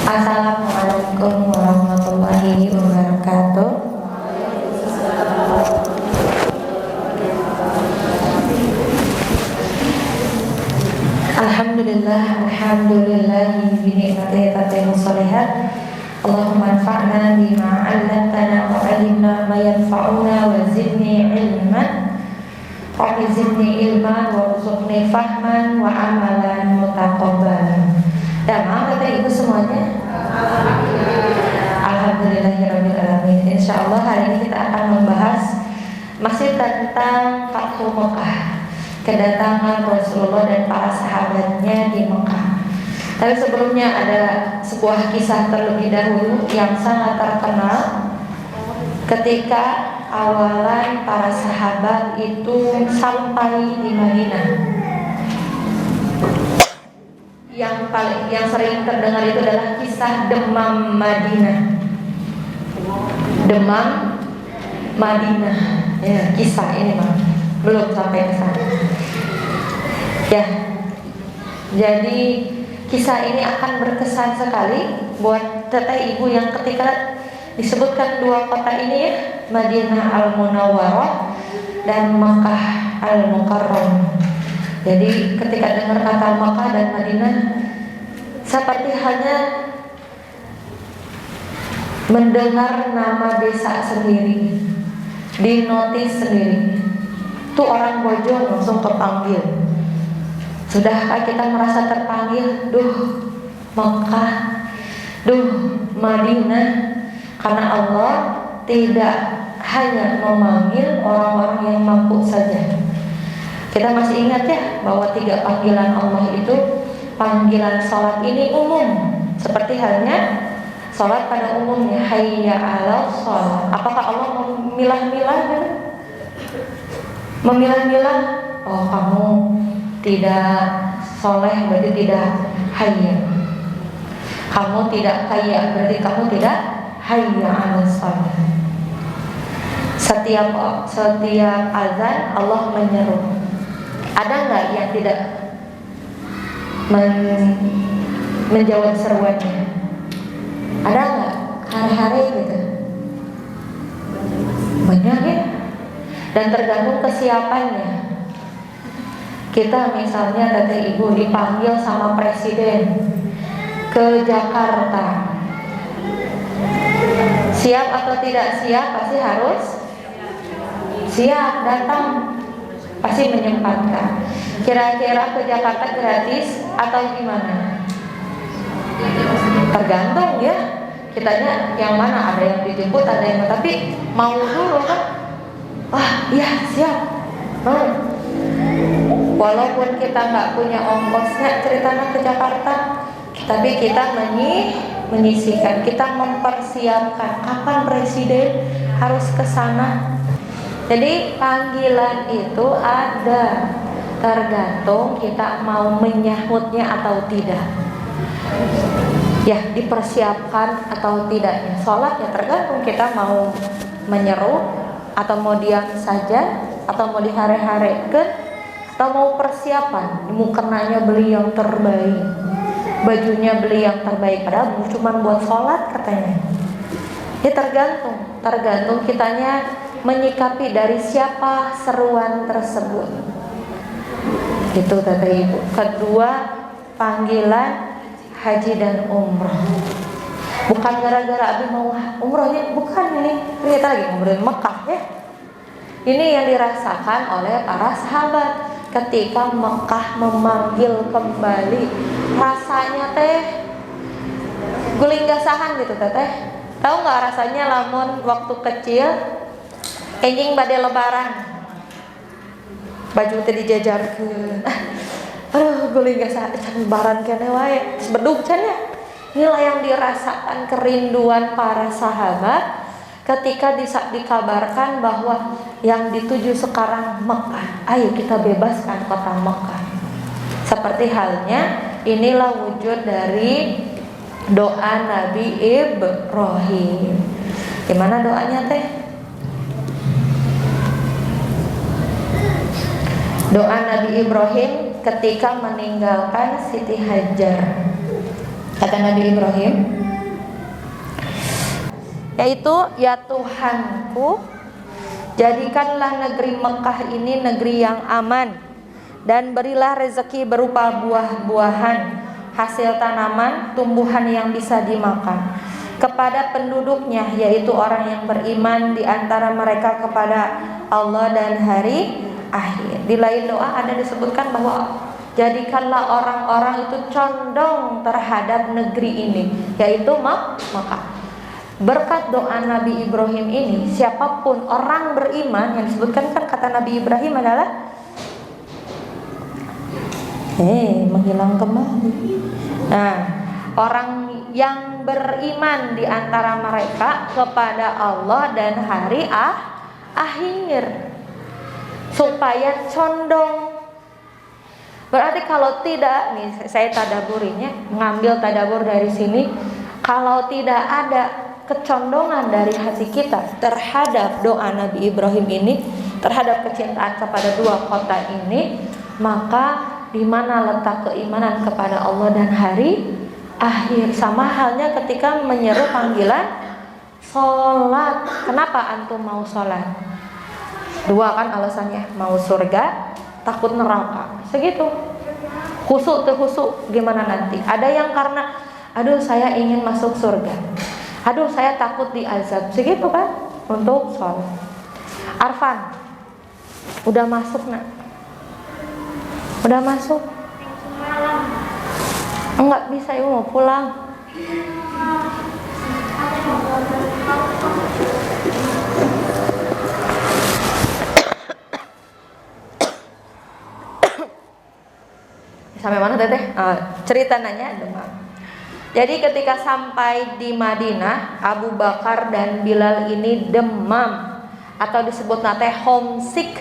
Assalamualaikum warahmatullahi wabarakatuh. Alhamdulillahi binikmatihi tatimmu sholihat. Allahumma anfa'na bima 'allamtana wa 'allimna ma yanfa'una wa zidni ilman. Rabbi zidni ilman warzuqni fahman wa amalan mutaqabbalan. Damai kata ibu semuanya. Alhamdulillahirrabbilalamin. Insyaallah hari ini kita akan membahas masih tentang Fathu Mekah, kedatangan Rasulullah dan para sahabatnya di Mekah. Tapi sebelumnya ada sebuah kisah terlebih dahulu yang sangat terkenal ketika awalan para sahabat itu sampai di Madinah. Yang sering terdengar itu adalah kisah demam Madinah. Demam Madinah. Ya, kisah ini mah belum sampai ke sana. Ya. Jadi kisah ini akan berkesan sekali buat teteh ibu yang ketika disebutkan dua kota ini ya, Madinah Al-Munawwarah dan Makkah Al-Mukarramah. Jadi ketika dengar kata Makkah dan Madinah seperti hanya mendengar nama desa sendiri, dinotis sendiri. Tuh orang Bojong langsung kepanggil. Sudahkah kita merasa terpanggil? Duh Makkah, duh Madinah. Karena Allah tidak hanya memanggil orang-orang yang mampu saja. Kita masih ingat ya bahwa 3 panggilan Allah itu, panggilan sholat ini umum, seperti halnya sholat pada umumnya, hayya 'alal sholat. Apakah Allah memilah-milah gitu? Memilah-milah, oh kamu tidak soleh berarti tidak hayya, kamu tidak kaya berarti kamu tidak hayya 'alal sholat. Setiap azan Allah menyeru. Ada nggak yang tidak menjawab seruannya? Ada nggak hari-hari gitu? Banyak ya. Dan tergantung kesiapannya. Kita misalnya dari ibu dipanggil sama presiden ke Jakarta, siap atau tidak siap? Pasti harus siap datang. Pasti menyempatkan. Kira-kira ke Jakarta gratis atau gimana? Tergantung ya. Kitanya yang mana, ada yang dijemput, ada yang tapi mau dulu kan? Wah iya siap. Walaupun kita nggak punya ongkosnya ceritanya ke Jakarta, tapi kita menyisihkan, kita mempersiapkan. Kapan presiden harus ke sana? Jadi panggilan itu ada, tergantung kita mau menyahutnya atau tidak. Ya, dipersiapkan atau tidaknya. Sholat ya tergantung kita mau menyeru atau mau diam saja, atau mau dihare-harekan, atau mau persiapan. Mukenanya beli yang terbaik, bajunya beli yang terbaik, padahal cuma buat sholat katanya. Ya tergantung kitanya menyikapi dari siapa seruan tersebut. Itu kata ibu. Kedua, panggilan haji dan umroh. Bukan gara-gara abi mau umrohnya, bukan ini. Kita lagi ngobrolin Mekah ya. Ini yang dirasakan oleh para sahabat ketika Mekah memanggil kembali. Rasanya teh guling gasahan gitu teteh. Tahu nggak rasanya lamun waktu kecil enjing badai lebaran, baju teh dijajarkeun. Aduh, guling gasa can lebaran kene wae, bedug can ya. Inilah yang dirasakan kerinduan para sahabat ketika dikabarkan bahwa yang dituju sekarang Mekah. Ayo kita bebaskan kota Mekah. Seperti halnya inilah wujud dari doa Nabi Ibrahim. Gimana doanya teh? Doa Nabi Ibrahim ketika meninggalkan Siti Hajar. Kata Nabi Ibrahim, yaitu, ya Tuhanku, jadikanlah negeri Mekah ini negeri yang aman, dan berilah rezeki berupa buah-buahan, hasil tanaman, tumbuhan yang bisa dimakan kepada penduduknya, yaitu orang yang beriman di antara mereka kepada Allah dan hari akhir. Di lain doa ada disebutkan bahwa jadikanlah orang-orang itu condong terhadap negeri ini, yaitu Makkah. Berkat doa Nabi Ibrahim ini, siapapun orang beriman, yang disebutkan kan kata Nabi Ibrahim adalah menghilang kembali. Nah, orang yang beriman di antara mereka kepada Allah dan hari akhir, supaya condong. Berarti kalau tidak, nih saya tadaburinya, mengambil tadabur dari sini, kalau tidak ada kecondongan dari hati kita terhadap doa Nabi Ibrahim ini, terhadap kecintaan kepada dua kota ini, maka di mana letak keimanan kepada Allah dan hari akhir? Sama halnya ketika menyeru panggilan sholat. Kenapa antum mau sholat? Dua kan alasannya, mau surga, takut neraka, segitu. Khusuk tuh khusuk gimana nanti? Ada yang karena aduh saya ingin masuk surga, aduh saya takut diazab, segitu kan untuk sholat. Arfan, udah masuk nak? Udah masuk? Enggak bisa, ibu mau pulang. Sampai mana teteh? Cerita nanya demam. Jadi ketika sampai di Madinah, Abu Bakar dan Bilal ini demam, atau disebut nate homesick,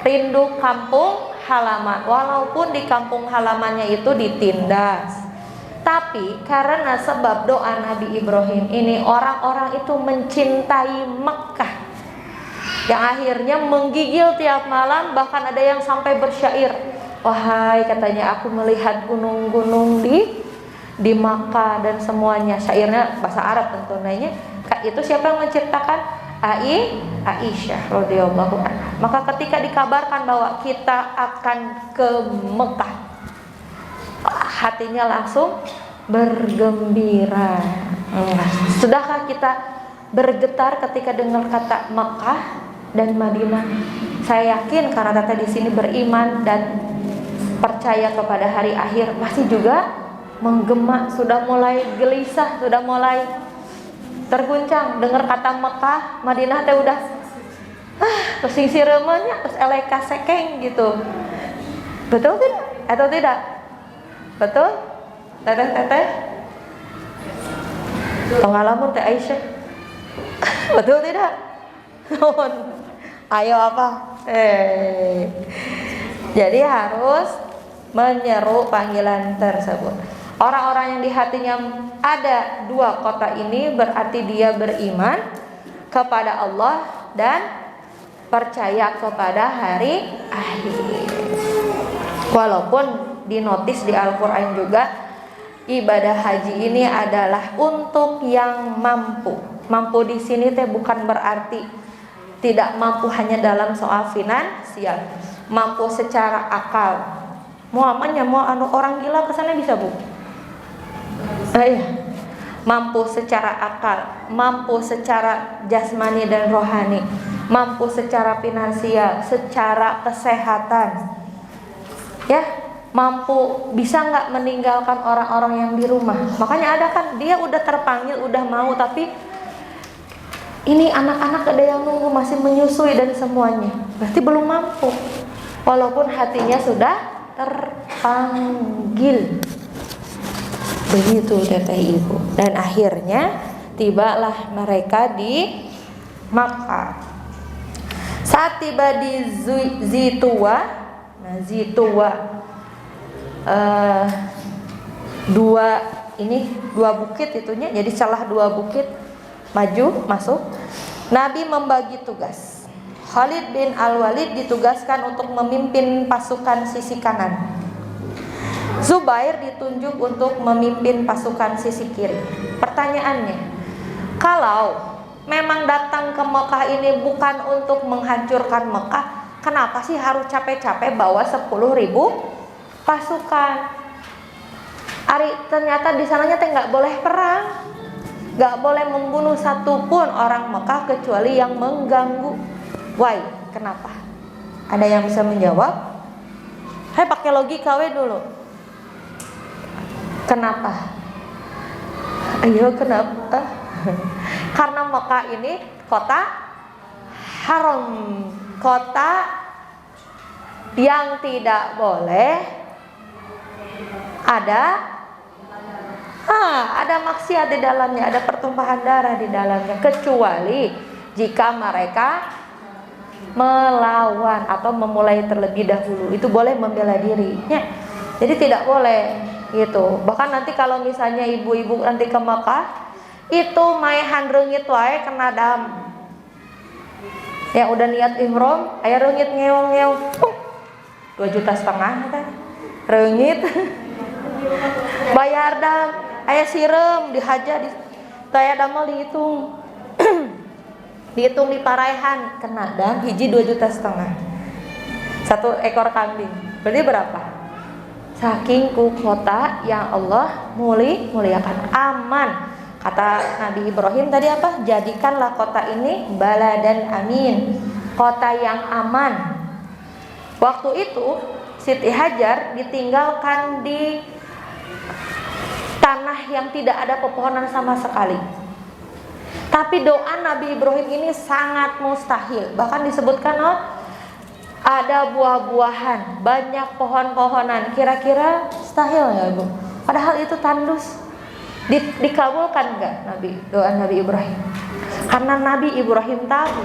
rindu kampung halaman. Walaupun di kampung halamannya itu ditindas, tapi karena sebab doa Nabi Ibrahim ini, orang-orang itu mencintai Mekah, yang akhirnya menggigil tiap malam. Bahkan ada yang sampai bersyair, wahai katanya aku melihat gunung-gunung di Makkah dan semuanya. Syairnya bahasa Arab tentunya. Itu siapa yang menciptakan? Aisyah radhiyallahu anha. Maka ketika dikabarkan bahwa kita akan ke Mekah, hatinya langsung bergembira. Sudahkah kita bergetar ketika dengar kata Mekah dan Madinah? Saya yakin karena Tata di sini beriman dan percaya kepada hari akhir, pasti juga menggema, sudah mulai gelisah, sudah mulai terguncang dengar kata Mekah, Madinah teh udah terus sing sireumeunnya, terus eleka sekeng gitu. Betul tidak? Atau tidak? Betul? Teteh? Pengalaman teh Aisyah. Betul tidak? Ayo apa? Jadi harus menyeru panggilan tersebut. Orang-orang yang di hatinya ada dua kota ini berarti dia beriman kepada Allah dan percaya kepada hari akhir. Walaupun dinotis di Al-Quran juga, ibadah haji ini adalah untuk yang mampu. Mampu di sini teh bukan berarti tidak mampu hanya dalam soal finansial, mampu secara akal. Mau orang gila kesana bisa bu? Mampu secara akal, mampu secara jasmani dan rohani, mampu secara finansial, secara kesehatan, ya, mampu bisa nggak meninggalkan orang-orang yang di rumah. Makanya ada kan dia udah terpanggil, udah mau, tapi ini anak-anak ada yang nunggu masih menyusui dan semuanya, berarti belum mampu, walaupun hatinya sudah terpanggil. Begitu teteh ibu. Dan akhirnya tibalah mereka di Makkah. Saat tiba di Zituwa, nah Zituwa dua bukit itunya, jadi celah dua bukit maju masuk. Nabi membagi tugas. Khalid bin Al-Walid ditugaskan untuk memimpin pasukan sisi kanan. Zubair ditunjuk untuk memimpin pasukan sisi kiri. Pertanyaannya, kalau memang datang ke Mekah ini bukan untuk menghancurkan Mekah, kenapa sih harus capek-capek bawa 10.000 pasukan? Ternyata di sananya nggak boleh perang, nggak boleh membunuh satupun orang Mekah kecuali yang mengganggu. Why? Kenapa? Ada yang bisa menjawab? Hai, pakai logika we dulu. Kenapa? Ayo, kenapa? Karena Mekah ini kota haram, kota yang tidak boleh ada maksiat di dalamnya, ada pertumpahan darah di dalamnya, kecuali jika mereka melawan atau memulai terlebih dahulu, itu boleh membela dirinya. Jadi tidak boleh gitu. Bahkan nanti kalau misalnya ibu-ibu nanti ke Mekah, itu maehan reungit wae kena dam. Yang udah niat ihram, aya reungit ngeong-ngeong, 2,5 juta kan. Reungit bayar dam, aya sirem dihaja di taya damel dihitung. Dihitung di parehan kena dam hiji 2,5 juta. 1 ekor kambing. Berarti berapa? Saking ku kota yang Allah muliakan, aman. Kata Nabi Ibrahim tadi apa? Jadikanlah kota ini baladan amin, kota yang aman. Waktu itu Siti Hajar ditinggalkan di tanah yang tidak ada pepohonan sama sekali. Tapi doa Nabi Ibrahim ini sangat mustahil. Bahkan disebutkan ada buah-buahan, banyak pohon-pohonan. Kira-kira mustahil ya Ibu? Padahal itu tandus. Dikabulkan enggak doa Nabi Ibrahim? Karena Nabi Ibrahim tahu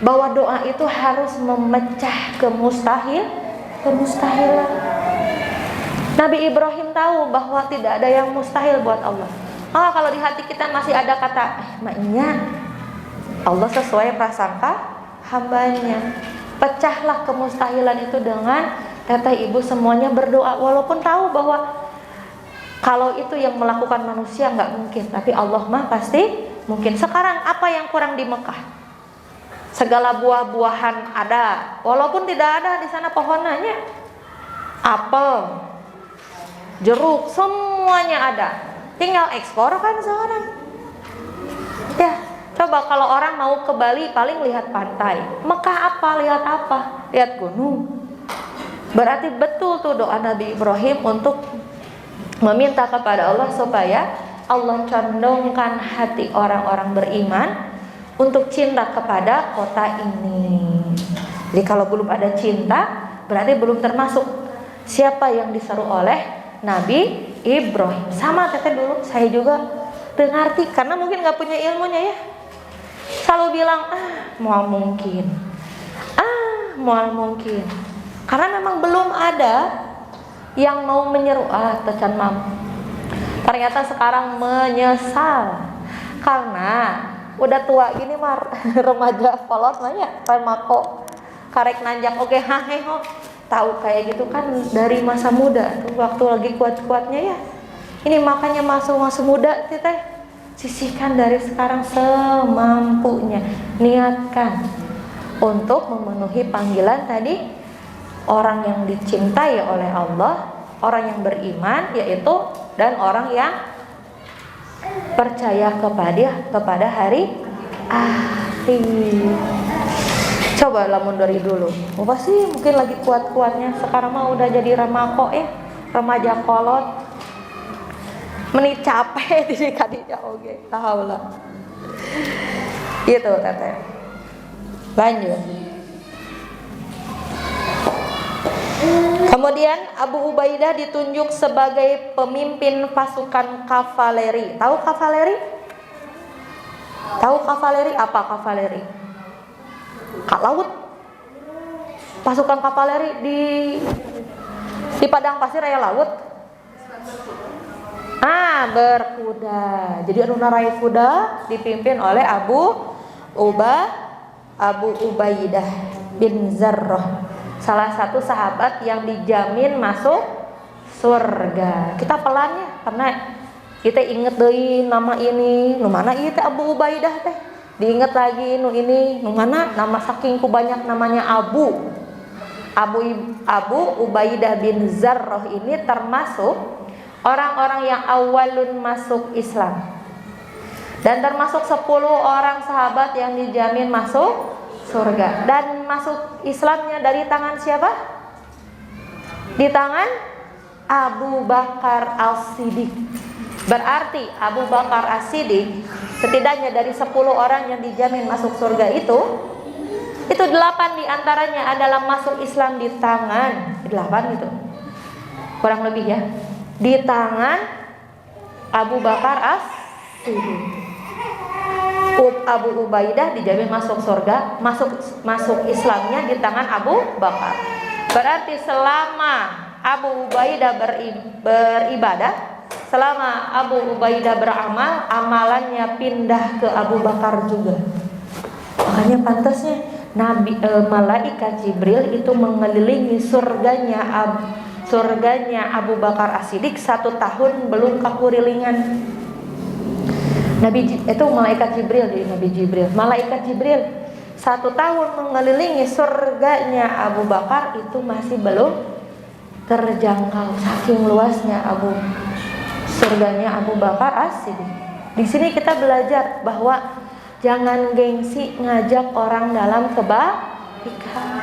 bahwa doa itu harus memecah kemustahilan. Nabi Ibrahim tahu bahwa tidak ada yang mustahil buat Allah. Kalau di hati kita masih ada kata maknya, Allah sesuai prasangka hambanya. Pecahlah kemustahilan itu dengan teteh ibu semuanya berdoa, walaupun tahu bahwa kalau itu yang melakukan manusia nggak mungkin, tapi Allah mah pasti mungkin. Sekarang apa yang kurang di Mekah? Segala buah-buahan ada, walaupun tidak ada di sana pohonannya. Apel, jeruk, semuanya ada. Tinggal ekspor kan sekarang. Ya, coba kalau orang mau ke Bali paling lihat pantai. Mekah apa? Lihat apa? Lihat gunung. Berarti betul tuh doa Nabi Ibrahim untuk meminta kepada Allah supaya Allah condongkan hati orang-orang beriman untuk cinta kepada kota ini. Jadi kalau belum ada cinta, berarti belum termasuk siapa yang diseru oleh Nabi Ibrahim. Sama teteh dulu, saya juga ngerti karena mungkin nggak punya ilmunya ya. Selalu bilang mau mungkin, karena memang belum ada yang mau menyeru tecan mam. Ternyata sekarang menyesal karena udah tua gini remaja polot banyak remako karek nanjak oke haheho. Tahu kayak gitu kan dari masa muda tuh, waktu lagi kuat-kuatnya ya. Ini makanya masa muda teteh sisihkan dari sekarang semampunya, niatkan untuk memenuhi panggilan tadi. Orang yang dicintai oleh Allah, orang yang beriman yaitu, dan orang yang percaya kepada hari akhir. Coba lamun dari dulu, apa sih mungkin lagi kuat-kuatnya, sekarang mah udah jadi remako remaja kolot. Menit capek di kadinya oge, tahu lah. Gitu teteh. Lanjut. Kemudian Abu Ubaidah ditunjuk sebagai pemimpin pasukan kavaleri. Tahu kavaleri? Tahu kavaleri? Apa kavaleri? Kak laut. Pasukan kavaleri di padang pasir aya laut. Berkuda. Jadi anu narai kuda dipimpin oleh Abu Ubaidah bin Zarrah. Salah satu sahabat yang dijamin masuk surga. Kita pelan ya, karena kita inget deui nama ini, nu mana ieu teh Abu Ubaidah teh. Diinget lagi nu ini, nu mana nama saking ku banyak namanya Abu Ubaidah bin Zarrah ini termasuk orang-orang yang awalun masuk Islam. Dan termasuk 10 orang sahabat yang dijamin masuk surga. Dan masuk Islamnya dari tangan siapa? Di tangan Abu Bakar As-Siddiq. Berarti Abu Bakar As-Siddiq setidaknya dari 10 orang yang dijamin masuk surga itu 8 diantaranya adalah masuk Islam di tangan 8 gitu, kurang lebih ya, di tangan Abu Bakar As-Siddiq. Abu Ubaidah dijamin masuk surga, masuk Islamnya di tangan Abu Bakar. Berarti selama Abu Ubaidah beribadah, selama Abu Ubaidah beramal, amalannya pindah ke Abu Bakar juga. Makanya pantasnya malaikat Jibril itu mengelilingi surganya Abu Bakar As-Siddiq 1 tahun belum kakurilingan. Itu malaikat Jibril, jadi Nabi Jibril. Malaikat Jibril 1 tahun mengelilingi surganya Abu Bakar itu masih belum terjangkau, saking luasnya surganya Abu Bakar As-Siddiq. Di sini kita belajar bahwa jangan gengsi ngajak orang dalam kebaikan.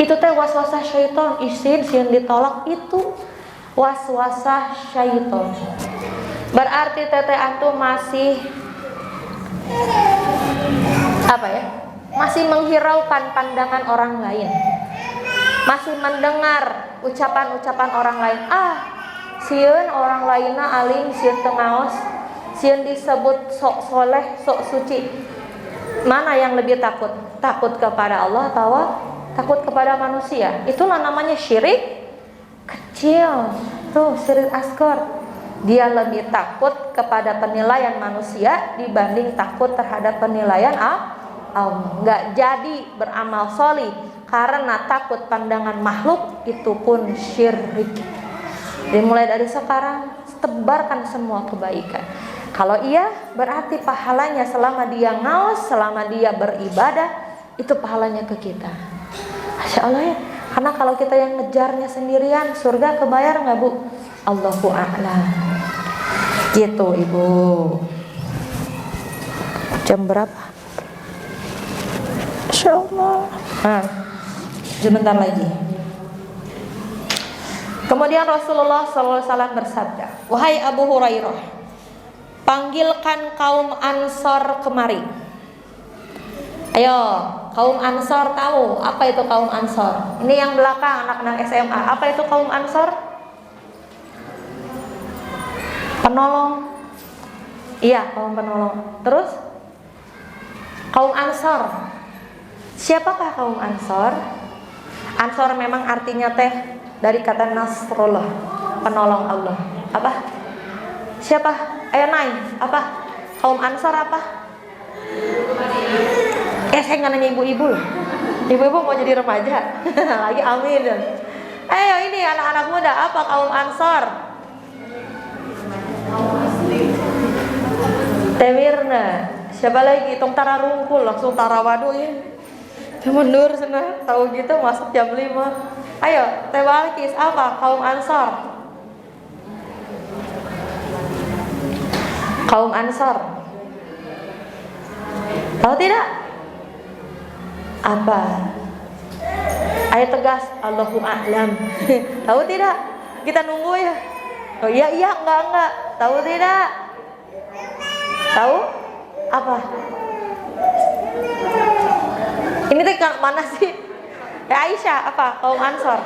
Itu teh waswasah syaitan, isin yang ditolak itu waswasah syaitan. Berarti teteh antum masih masih menghiraukan pandangan orang lain, masih mendengar ucapan-ucapan orang lain. Sieun orang lainna alim, sieun teu ngaos, sieun disebut sok soleh, sok suci. Mana yang lebih takut? Takut kepada Allah atau takut kepada manusia? Itulah namanya syirik kecil. Tuh, syirik asghar. Dia lebih takut kepada penilaian manusia dibanding takut terhadap penilaian Allah. Nggak jadi beramal sholih karena takut pandangan makhluk, itu pun syirik. Dimulai dari sekarang, tebarkan semua kebaikan. Kalau iya, berarti pahalanya selama dia ngaos, selama dia beribadah, itu pahalanya ke kita. Masya Allah ya. Karena kalau kita yang ngejarnya sendirian, surga kebayar nggak Bu? Allahu a'lam. Gitu Ibu. Jam berapa? Masya Allah. Sebentar lagi. Kemudian Rasulullah SAW bersabda, wahai Abu Hurairah, panggilkan kaum Ansor kemari. Ayo, kaum Ansor tahu apa itu kaum Ansor? Ini yang belakang anak-anak SMA. Apa itu kaum Ansor? Penolong. Iya, kaum penolong. Terus kaum Ansor. Siapakah kaum Ansor? Ansor memang artinya teh dari kata Nasrullah, penolong Allah. Apa? Siapa? Ayo naik. Apa? Kaum Ansor apa? Saya nggak nanya ibu-ibu loh. Ibu-ibu mau jadi remaja lagi, amin. Ayo ini anak-anak muda, apa kaum Ansor? Temirna. Siapa lagi? Tong tara rungkul langsung tara waduh ya. Mundur sana, tahu gitu masuk jam 5. Ayo, Teh Balkis, apa kaum Ansor? Kaum Ansor. Tahu tidak? Apa? Ayo tegas, Allahu a'lam. Tahu tidak? Kita nunggu ya. Oh iya, enggak. Tahu tidak? Tahu? Apa? Ini teh mana sih? Aisyah, apa? Kaum Ansor.